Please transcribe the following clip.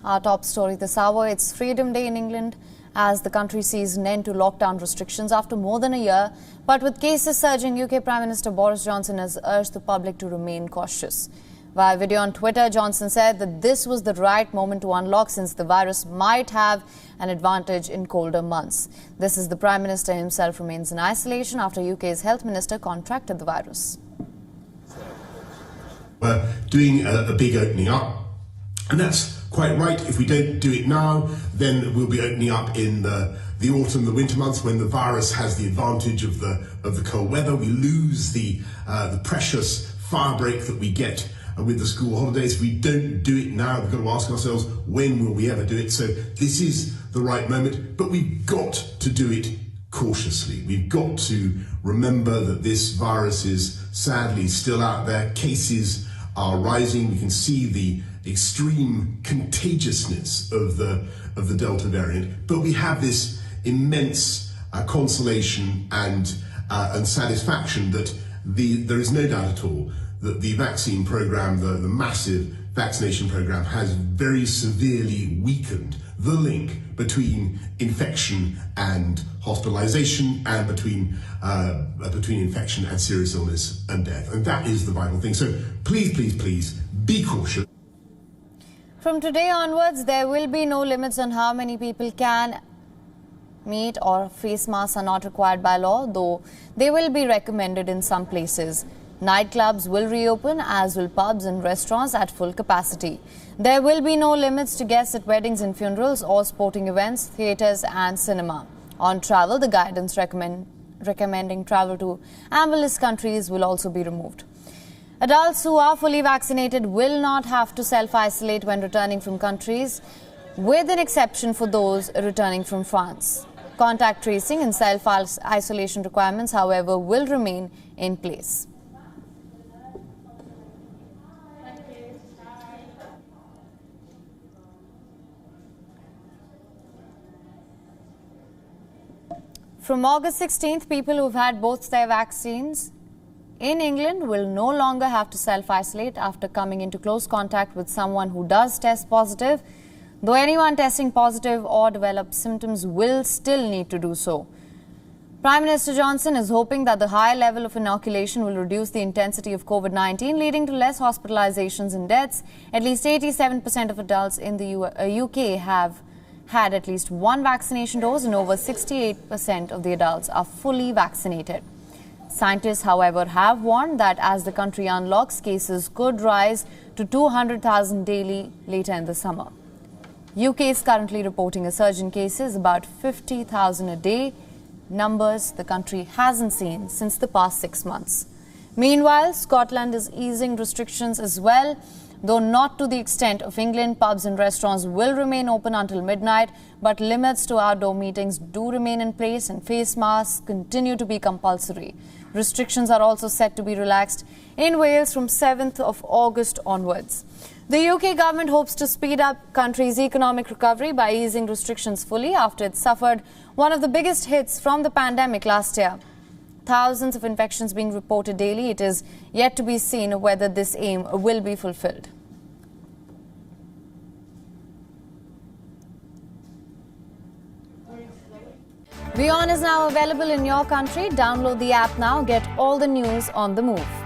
Our top story this hour, it's Freedom Day in England as the country sees an end to lockdown restrictions after more than a year. But with cases surging, UK Prime Minister Boris Johnson has urged the public to remain cautious. Via video on Twitter, Johnson said that this was the right moment to unlock since the virus might have an advantage in colder months. This is the Prime Minister himself remains in isolation after UK's Health Minister contracted the virus. We're doing a big opening up, and that's quite right. If we don't do it now, then we'll be opening up in the autumn, the winter months, when the virus has the advantage of the cold weather. We lose the precious fire break that we get with the school holidays. If we don't do it now, we've got to ask ourselves, when will we ever do it? So this is the right moment, but we've got to do it cautiously. We've got to remember that this virus is sadly still out there. Cases are rising. We can see the extreme contagiousness of the Delta variant, but we have this immense consolation and satisfaction that there is no doubt at all that the vaccine program, the massive vaccination program, has very severely weakened the link between infection and hospitalization, and between infection and serious illness and death. And that is the vital thing. So please, please, please be cautious. From today onwards, there will be no limits on how many people can meet, or face masks are not required by law, though they will be recommended in some places. Nightclubs will reopen, as will pubs and restaurants at full capacity. There will be no limits to guests at weddings and funerals or sporting events, theatres and cinema. On travel, the guidance recommending travel to AMLIS countries will also be removed. Adults who are fully vaccinated will not have to self-isolate when returning from countries, with an exception for those returning from France. Contact tracing and self-isolation requirements, however, will remain in place. From August 16th, people who've had both their vaccines in England will no longer have to self-isolate after coming into close contact with someone who does test positive, though anyone testing positive or develops symptoms will still need to do so. Prime Minister Johnson is hoping that the high level of inoculation will reduce the intensity of COVID-19, leading to less hospitalizations and deaths. At least 87% of adults in the UK have had at least one vaccination dose, and over 68% of the adults are fully vaccinated. Scientists, however, have warned that as the country unlocks, cases could rise to 200,000 daily later in the summer. UK is currently reporting a surge in cases, about 50,000 a day, numbers the country hasn't seen since the past 6 months. Meanwhile, Scotland is easing restrictions as well. Though not to the extent of England, pubs and restaurants will remain open until midnight, but limits to outdoor meetings do remain in place and face masks continue to be compulsory. Restrictions are also set to be relaxed in Wales from 7th of August onwards. The UK government hopes to speed up country's economic recovery by easing restrictions fully after it suffered one of the biggest hits from the pandemic last year. Thousands of infections being reported daily, it is yet to be seen whether this aim will be fulfilled. WION is now available in your country. Download the app now. Get all the news on the move.